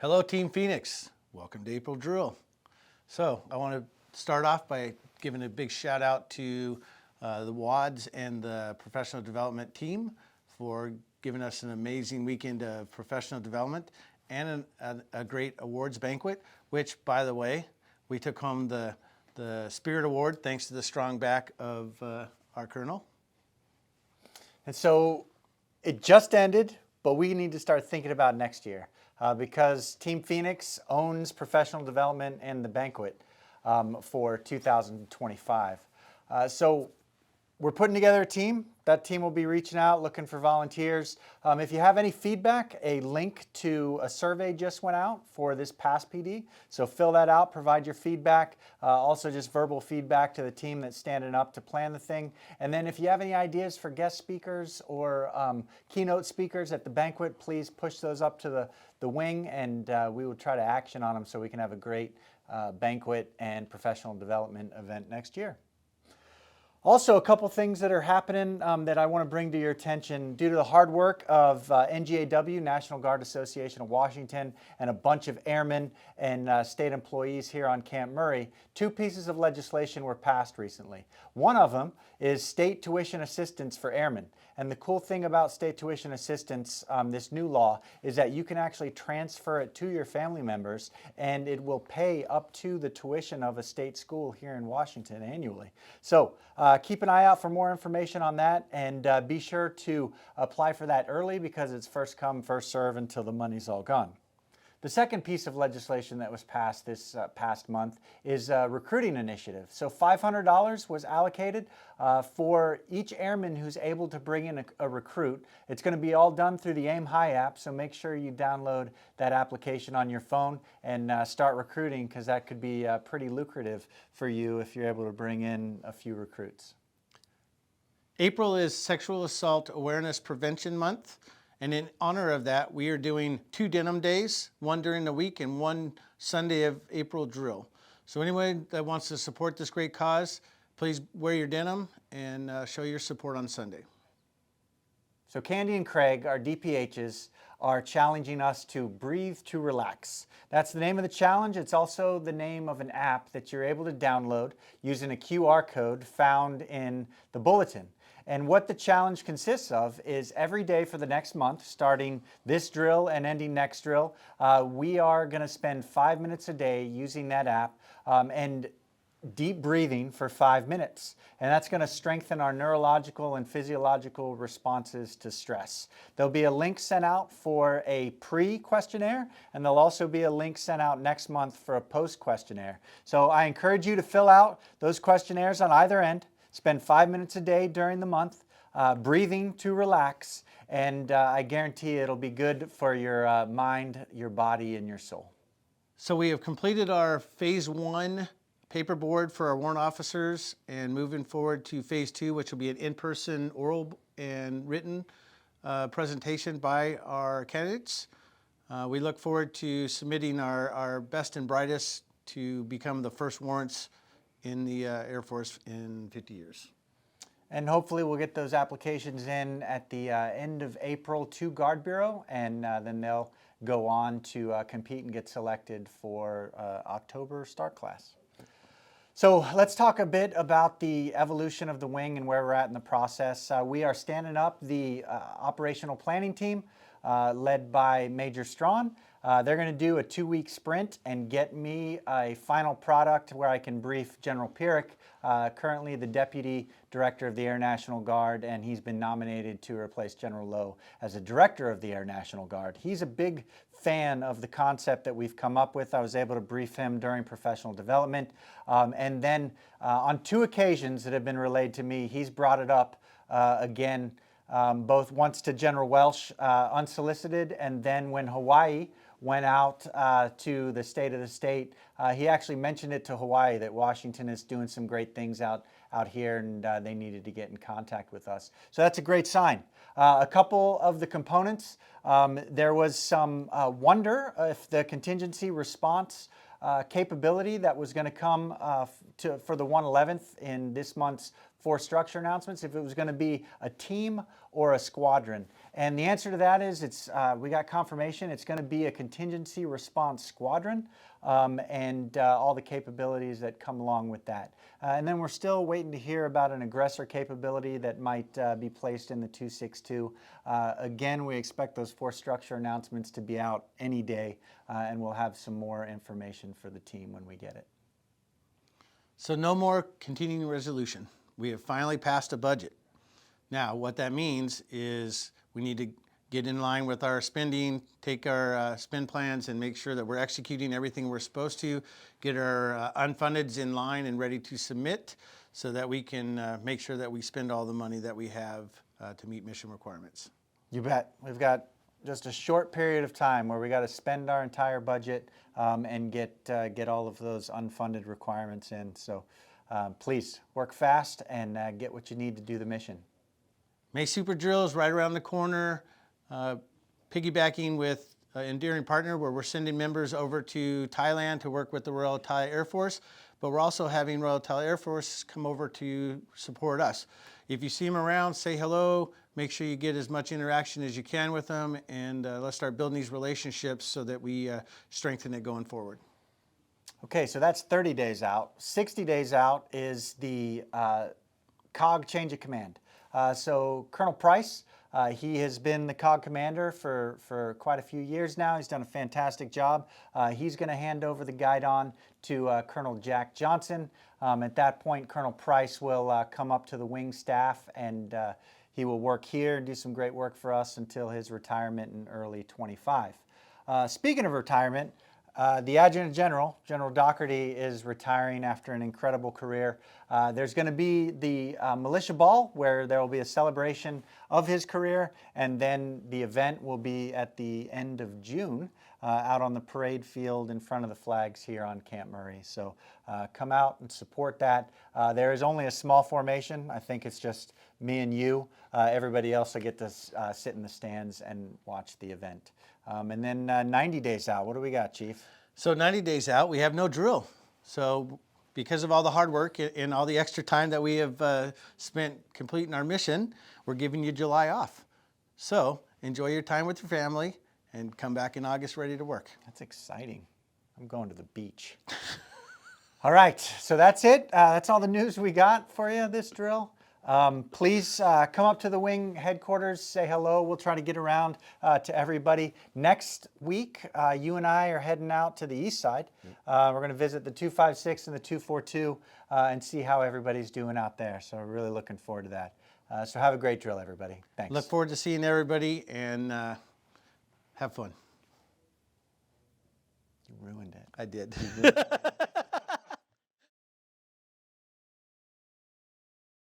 Hello, Team Phoenix. Welcome to April Drill. So I want to start off by giving a big shout out to the WADS and the professional development team for giving us an amazing weekend of professional development and a great awards banquet, which, by the way, we took home the Spirit Award thanks to the strong back of our Colonel. And so it just ended, but we need to start thinking about next year because Team Phoenix owns professional development and the banquet for 2025. So we're putting together a team. That team will be reaching out, looking for volunteers. If you have any feedback, a link to a survey just went out for this past PD. So fill that out, provide your feedback. Also just verbal feedback to the team that's standing up to plan the thing. And then if you have any ideas for guest speakers or keynote speakers at the banquet, please push those up to the wing and we will try to action on them so we can have a great banquet and professional development event next year. Also, a couple things that are happening that I want to bring to your attention due to the hard work of NGAW, National Guard Association of Washington, and a bunch of airmen and state employees here on Camp Murray. Two pieces of legislation were passed recently. One of them is state tuition assistance for airmen. And the cool thing about state tuition assistance, this new law, is that you can actually transfer it to your family members and it will pay up to the tuition of a state school here in Washington annually. So keep an eye out for more information on that and be sure to apply for that early because it's first come, first serve until the money's all gone. The second piece of legislation that was passed this past month is a recruiting initiative. So $500 was allocated for each airman who's able to bring in a recruit. It's going to be all done through the Aim High app, so make sure you download that application on your phone and start recruiting because that could be pretty lucrative for you if you're able to bring in a few recruits. April is Sexual Assault Awareness Prevention Month. And in honor of that, we are doing 2 denim days, one during the week and one Sunday of April drill. So anyone that wants to support this great cause, please wear your denim and show your support on Sunday. So Candy and Craig, our DPHs, are challenging us to breathe to relax. That's the name of the challenge. It's also the name of an app that you're able to download using a QR code found in the bulletin. And what the challenge consists of is every day for the next month, starting this drill and ending next drill, we are going to spend 5 minutes a day using that app and deep breathing for 5 minutes. And that's going to strengthen our neurological and physiological responses to stress. There'll be a link sent out for a pre-questionnaire, and there'll also be a link sent out next month for a post-questionnaire. So I encourage you to fill out those questionnaires on either end. Spend 5 minutes a day during the month, breathing to relax, and I guarantee it'll be good for your mind, your body, and your soul. So we have completed our Phase 1 paperboard for our warrant officers and moving forward to Phase 2, which will be an in-person oral and written presentation by our candidates. We look forward to submitting our best and brightest to become the first warrants in the Air Force in 50 years. And hopefully we'll get those applications in at the end of April to Guard Bureau, and then they'll go on to compete and get selected for October start class. So let's talk a bit about the evolution of the wing and where we're at in the process. We are standing up the operational planning team led by Major Strawn. They're going to do a 2-week sprint and get me a final product where I can brief General Pierik, currently the Deputy Director of the Air National Guard, and he's been nominated to replace General Lowe as a Director of the Air National Guard. He's a big fan of the concept that we've come up with. I was able to brief him during professional development. And then on 2 occasions that have been relayed to me, he's brought it up again, both once to General Welsh unsolicited, and then when Hawaii went out to the State of the State, he actually mentioned it to Hawaii that Washington is doing some great things out here and they needed to get in contact with us. So that's a great sign. A couple of the components, there was some wonder if the contingency response capability that was going to come for the 111th in this month's force structure announcements, if it was going to be a team or a squadron. And the answer to that is we got confirmation it's going to be a contingency response squadron, and all the capabilities that come along with that. And then we're still waiting to hear about an aggressor capability that might be placed in the 262. Again, we expect those force structure announcements to be out any day, and we'll have some more information for the team when we get it. So no more continuing resolution. We have finally passed a budget. Now, what that means is we need to get in line with our spending, take our spend plans and make sure that we're executing everything we're supposed to, get our unfundeds in line and ready to submit so that we can make sure that we spend all the money that we have to meet mission requirements. You bet. We've got just a short period of time where we got to spend our entire budget and get all of those unfunded requirements in. So please work fast and get what you need to do the mission. May Super Drill is right around the corner, piggybacking with Enduring Partner, where we're sending members over to Thailand to work with the Royal Thai Air Force, but we're also having Royal Thai Air Force come over to support us. If you see them around, say hello, make sure you get as much interaction as you can with them, and let's start building these relationships so that we strengthen it going forward. Okay, so that's 30 days out. 60 days out is the COG change of command. So Colonel Price, he has been the COG commander for quite a few years now. He's done a fantastic job. He's going to hand over the guidon to Colonel Jack Johnson. At that point, Colonel Price will come up to the wing staff, and he will work here and do some great work for us until his retirement in early 25. Speaking of retirement, the Adjutant General, General Doherty, is retiring after an incredible career. There's going to be the militia ball where there will be a celebration of his career, and then the event will be at the end of June out on the parade field in front of the flags here on Camp Murray. So come out and support that. There is only a small formation. I think it's just me and you. Everybody else will get to sit in the stands and watch the event. And then 90 days out, what do we got, Chief? So 90 days out, we have no drill. So because of all the hard work and all the extra time that we have spent completing our mission, we're giving you July off. So enjoy your time with your family and come back in August ready to work. That's exciting. I'm going to the beach. All right, so that's it. That's all the news we got for you this drill. Please come up to the wing headquarters, say hello. We'll try to get around to everybody. Next week, you and I are heading out to the east side. We're going to visit the 256 and the 242 and see how everybody's doing out there. So we're really looking forward to that. So have a great drill, everybody. Thanks. Look forward to seeing everybody and have fun. You ruined it. I did.